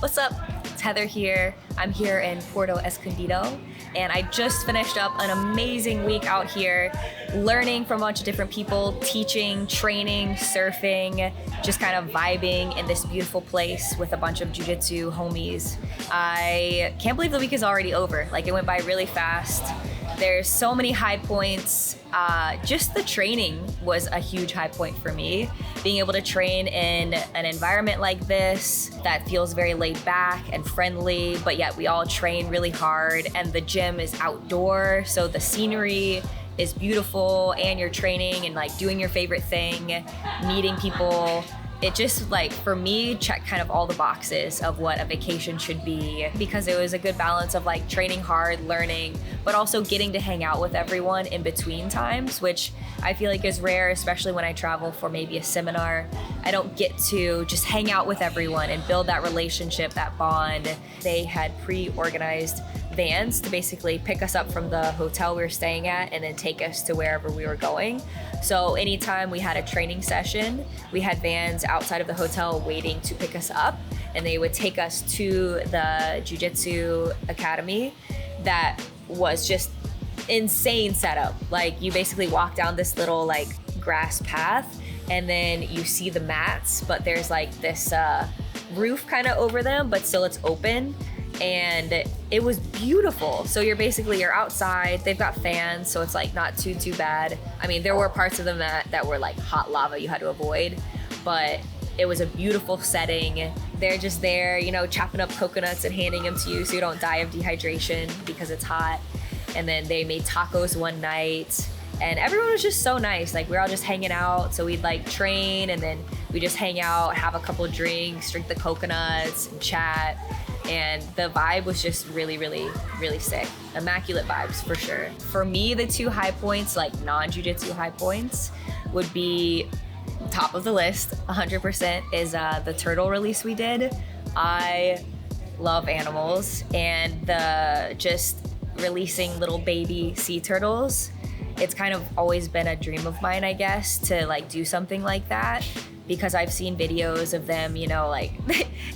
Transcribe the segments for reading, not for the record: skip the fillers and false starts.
What's up? It's Heather here. I'm here in Puerto Escondido, and I just finished up an amazing week out here learning from a bunch of different people, teaching, training, surfing, just kind of vibing in this beautiful place with a bunch of jiu-jitsu homies. I can't believe the week is already over. Like, it went by really fast. There's so many high points. Just the training was a huge high point for me. Being able to train in an environment like this that feels very laid back and friendly, but yet we all train really hard, and the gym is outdoor, so the scenery is beautiful, and you're training and like doing your favorite thing, meeting people. It just, like, for me, checked kind of all the boxes of what a vacation should be, because it was a good balance of like training hard, learning, but also getting to hang out with everyone in between times, which I feel like is rare, especially when I travel for maybe a seminar. I don't get to just hang out with everyone and build that relationship, that bond. They had pre-organized vans to basically pick us up from the hotel we were staying at and then take us to wherever we were going. So anytime we had a training session, we had vans outside of the hotel waiting to pick us up, and they would take us to the Jiu-Jitsu Academy. That was just insane setup. Like, you basically walk down this little like grass path, and then you see the mats, but there's like this roof kind of over them, but still it's open. And it was beautiful. So you're outside, they've got fans, so it's like not too bad. I mean, there were parts of the mat that were like hot lava you had to avoid, but it was a beautiful setting. They're just there, you know, chopping up coconuts and handing them to you so you don't die of dehydration because it's hot. And then they made tacos one night, and everyone was just so nice. Like, we were all just hanging out, so we'd like train, and then we just hang out, have a couple drinks, drink the coconuts, and chat. And the vibe was just really, really, really sick. Immaculate vibes, for sure. For me, the two high points, like non-jiu-jitsu high points, would be top of the list, 100%, is the turtle release we did. I love animals, and the just releasing little baby sea turtles, it's kind of always been a dream of mine, I guess, to like do something like that, because I've seen videos of them, you know, like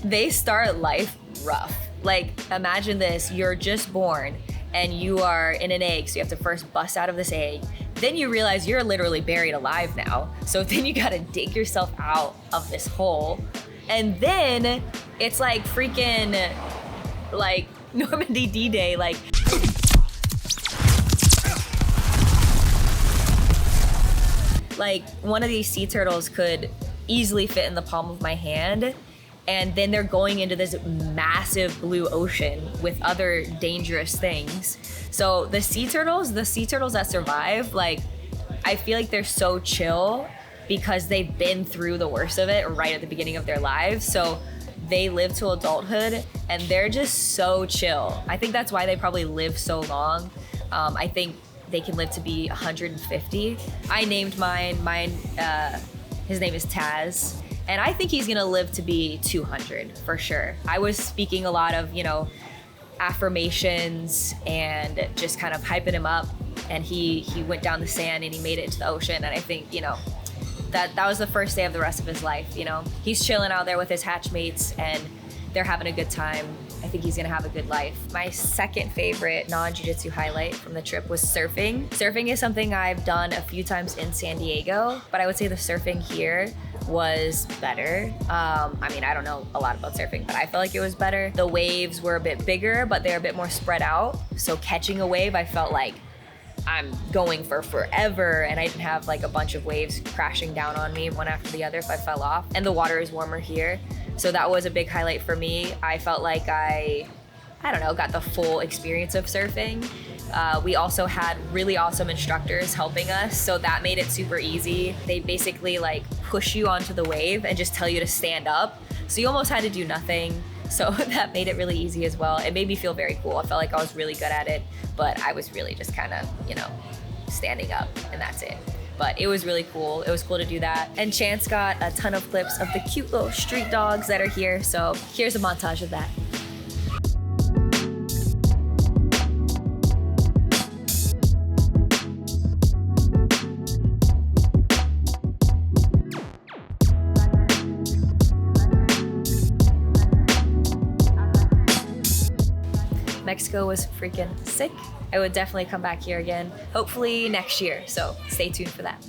they start life rough. Like, imagine this, you're just born and you are in an egg, so you have to first bust out of this egg. Then you realize you're literally buried alive now. So then you gotta dig yourself out of this hole. And then it's like freaking like Normandy D-Day, like one of these sea turtles could easily fit in the palm of my hand. And then they're going into this massive blue ocean with other dangerous things. So the sea turtles that survive, like, I feel like they're so chill because they've been through the worst of it right at the beginning of their lives. So they live to adulthood and they're just so chill. I think that's why they probably live so long. I think they can live to be 150. I named mine, his name is Taz. And I think he's gonna live to be 200 for sure. I was speaking a lot of, you know, affirmations and just kind of hyping him up. And he went down the sand and he made it into the ocean. And I think, you know, that was the first day of the rest of his life, you know. He's chilling out there with his hatchmates and they're having a good time. I think he's gonna have a good life. My second favorite non-jiu-jitsu highlight from the trip was surfing. Surfing is something I've done a few times in San Diego, but I would say the surfing here was better. I mean, I don't know a lot about surfing, but I felt like it was better. The waves were a bit bigger, but they're a bit more spread out. So catching a wave, I felt like I'm going for forever, and I didn't have like a bunch of waves crashing down on me one after the other if I fell off. And the water is warmer here, so that was a big highlight for me. I felt like I don't know, got the full experience of surfing. We also had really awesome instructors helping us, so that made it super easy. They basically like push you onto the wave and just tell you to stand up, so you almost had to do nothing. So that made it really easy as well. It made me feel very cool. I felt like I was really good at it, but I was really just kind of, you know, standing up and that's it. But it was really cool. It was cool to do that. And Chance got a ton of clips of the cute little street dogs that are here. So here's a montage of that. Mexico was freaking sick. I would definitely come back here again, hopefully next year. So stay tuned for that.